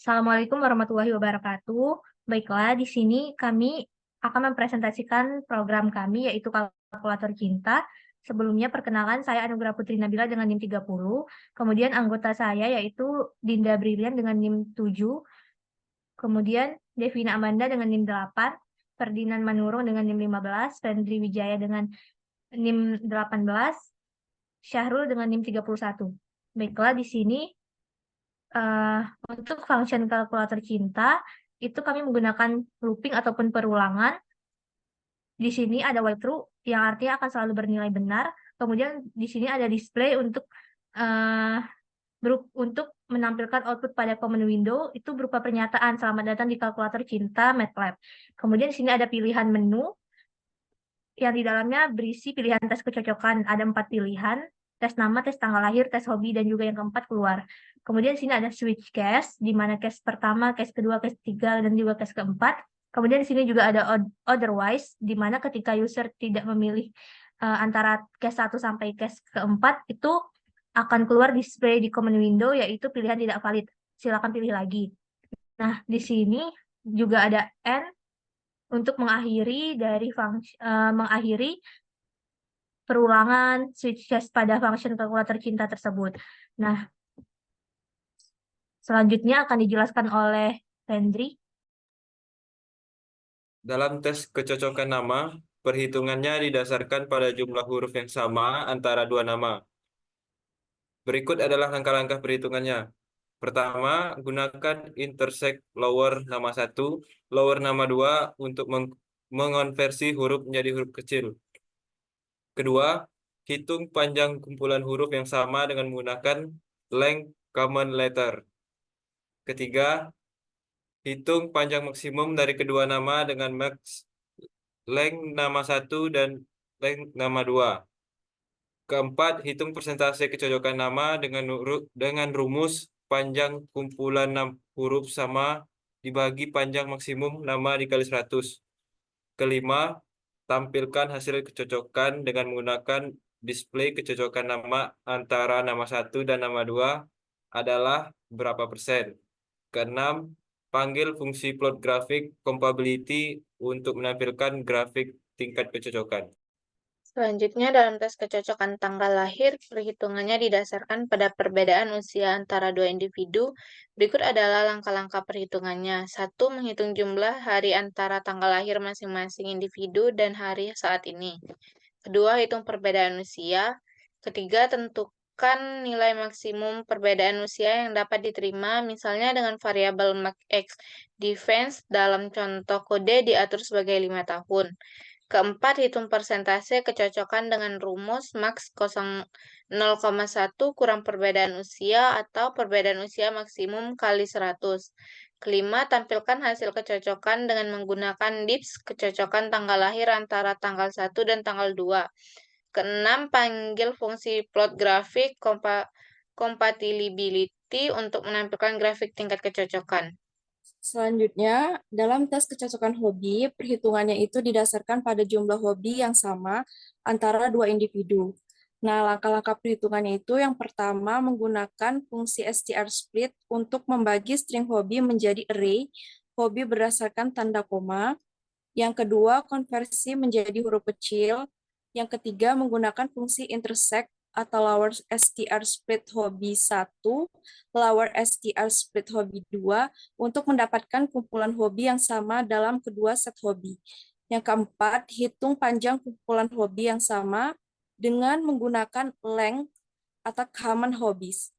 Assalamualaikum warahmatullahi wabarakatuh. Baiklah, di sini kami akan mempresentasikan program kami yaitu kalkulator cinta. Sebelumnya perkenalkan saya Anugrah Putri Nabila dengan NIM 30. Kemudian anggota saya yaitu Dinda Brilian dengan NIM 7. Kemudian Devina Amanda dengan NIM 8. Ferdinand Manurung dengan NIM 15. Fendri Wijaya dengan NIM 18. Syahrul dengan NIM 31. Baiklah, di sini eh, untuk function kalkulator cinta itu kami menggunakan looping ataupun perulangan. Di sini ada while true yang artinya akan selalu bernilai benar. Kemudian di sini ada display untuk eh, untuk menampilkan output pada command window itu berupa pernyataan selamat datang di kalkulator cinta MATLAB. Kemudian di sini ada pilihan menu yang di dalamnya berisi pilihan tes kecocokan. Ada 4 pilihan, tes nama, tes tanggal lahir, tes hobi, dan juga yang keempat keluar. Kemudian di sini ada switch case, di mana case pertama, case kedua, case ketiga, dan juga case keempat. Kemudian di sini juga ada otherwise, di mana ketika user tidak memilih antara case 1 sampai case keempat, itu akan keluar display di command window, yaitu pilihan tidak valid. Silakan pilih lagi. Nah, di sini juga ada N untuk mengakhiri perulangan switch case pada function kalkulator cinta tersebut. Nah, selanjutnya akan dijelaskan oleh Hendri. Dalam tes kecocokan nama, perhitungannya didasarkan pada jumlah huruf yang sama antara dua nama. Berikut adalah langkah-langkah perhitungannya. Pertama, gunakan intersect lower nama 1, lower nama 2 untuk mengonversi huruf menjadi huruf kecil. Kedua, hitung panjang kumpulan huruf yang sama dengan menggunakan length common letter. Ketiga, hitung panjang maksimum dari kedua nama dengan max length nama 1 dan length nama 2. Keempat, hitung persentase kecocokan nama dengan rumus panjang kumpulan huruf sama dibagi panjang maksimum nama dikali 100. Kelima, tampilkan hasil kecocokan dengan menggunakan display kecocokan nama antara nama 1 dan nama 2 adalah berapa persen. Keenam, panggil fungsi plot grafik compatibility untuk menampilkan grafik tingkat kecocokan. Selanjutnya, dalam tes kecocokan tanggal lahir, perhitungannya didasarkan pada perbedaan usia antara dua individu. Berikut adalah langkah-langkah perhitungannya. 1. Menghitung jumlah hari antara tanggal lahir masing-masing individu dan hari saat ini. Kedua, hitung perbedaan usia. Ketiga, tentukan nilai maksimum perbedaan usia yang dapat diterima, misalnya dengan variabel max defense dalam contoh kode diatur sebagai 5 tahun. Keempat, hitung persentase kecocokan dengan rumus max 0,1 kurang perbedaan usia atau perbedaan usia maksimum kali 100. Kelima, tampilkan hasil kecocokan dengan menggunakan DIPS kecocokan tanggal lahir antara tanggal 1 dan tanggal 2. Keenam, panggil fungsi plot grafik compatibility untuk menampilkan grafik tingkat kecocokan. Selanjutnya, dalam tes kecocokan hobi, perhitungannya itu didasarkan pada jumlah hobi yang sama antara dua individu. Nah, langkah-langkah perhitungannya itu yang pertama menggunakan fungsi strsplit untuk membagi string hobi menjadi array, hobi berdasarkan tanda koma. Yang kedua, konversi menjadi huruf kecil. Yang ketiga, menggunakan fungsi intersect atau lower str split hobi 1, lower str split hobi 2 untuk mendapatkan kumpulan hobi yang sama dalam kedua set hobi. Yang keempat, hitung panjang kumpulan hobi yang sama dengan menggunakan length atau common hobbies.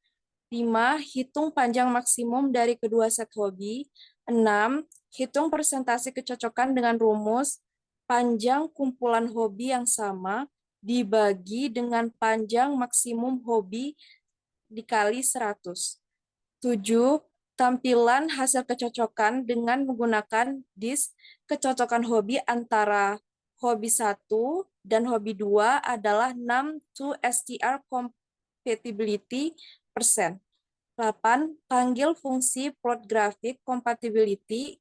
5. Hitung panjang maksimum dari kedua set hobi. 6. Hitung persentase kecocokan dengan rumus panjang kumpulan hobi yang sama dibagi dengan panjang maksimum hobi dikali 100. 7. Tampilan hasil kecocokan dengan menggunakan disk kecocokan hobi antara hobi 1 dan hobi 2 adalah 6 to str compatibility persen. 8. Panggil fungsi plot grafik compatibility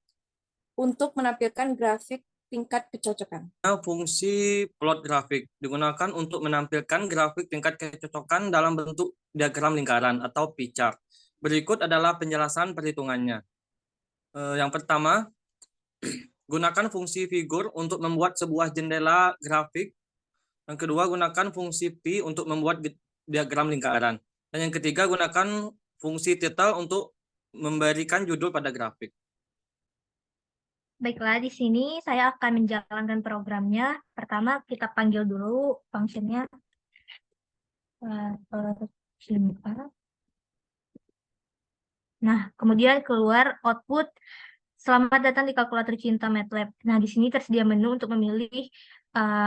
untuk menampilkan grafik tingkat kecocokan. Fungsi plot grafik digunakan untuk menampilkan grafik tingkat kecocokan dalam bentuk diagram lingkaran atau pie chart. Berikut adalah penjelasan perhitungannya. Yang pertama, gunakan fungsi figur untuk membuat sebuah jendela grafik. Yang kedua, gunakan fungsi pi untuk membuat diagram lingkaran. Dan yang ketiga, gunakan fungsi title untuk memberikan judul pada grafik. Baiklah, di sini saya akan menjalankan programnya. Pertama, kita panggil dulu fungsinya. Cinta. Nah, kemudian keluar output. Selamat datang di kalkulator cinta MATLAB. Nah, di sini tersedia menu untuk memilih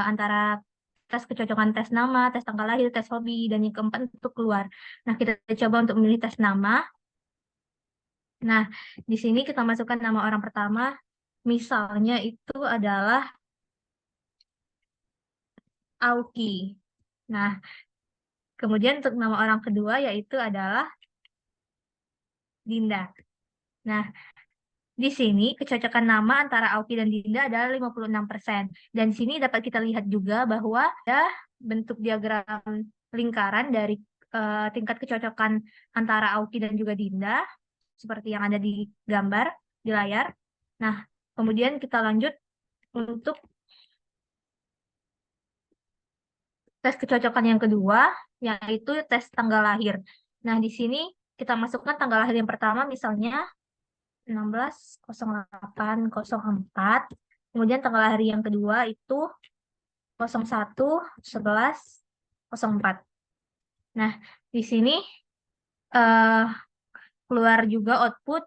antara tes kecocokan tes nama, tes tanggal lahir, tes hobi, dan yang keempat untuk keluar. Nah, kita coba untuk memilih tes nama. Nah, di sini kita masukkan nama orang pertama. Misalnya itu adalah Auki. Nah, kemudian untuk nama orang kedua yaitu adalah Dinda. Nah, di sini kecocokan nama antara Auki dan Dinda adalah 56%. Dan di sini dapat kita lihat juga bahwa ada bentuk diagram lingkaran dari tingkat kecocokan antara Auki dan juga Dinda, seperti yang ada di gambar di layar. Nah, kemudian kita lanjut untuk tes kecocokan yang kedua, yaitu tes tanggal lahir. Nah, di sini kita masukkan tanggal lahir yang pertama, misalnya 16/08/04. Kemudian tanggal lahir yang kedua itu 01/11/04. Nah, di sini keluar juga output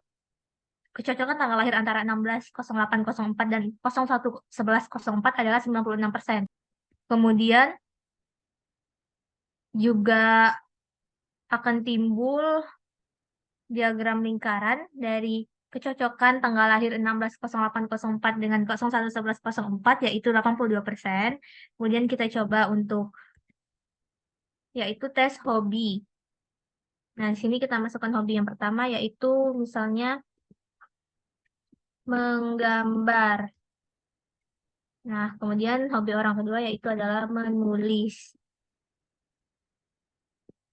kecocokan tanggal lahir antara 16/08/04 dan 01/11/04 adalah 96%. Kemudian juga akan timbul diagram lingkaran dari kecocokan tanggal lahir 16/08/04 dengan 01/11/04 yaitu 82%. Kemudian kita coba untuk yaitu tes hobi. Nah, di sini kita masukkan hobi yang pertama yaitu misalnya menggambar. Nah, kemudian hobi orang kedua yaitu adalah menulis.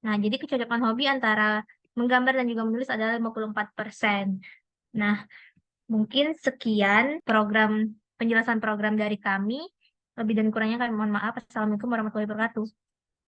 Nah, jadi kecocokan hobi antara menggambar dan juga menulis adalah 54%. Nah, mungkin sekian penjelasan program dari kami. Lebih dan kurangnya kami mohon maaf. Assalamualaikum warahmatullahi wabarakatuh.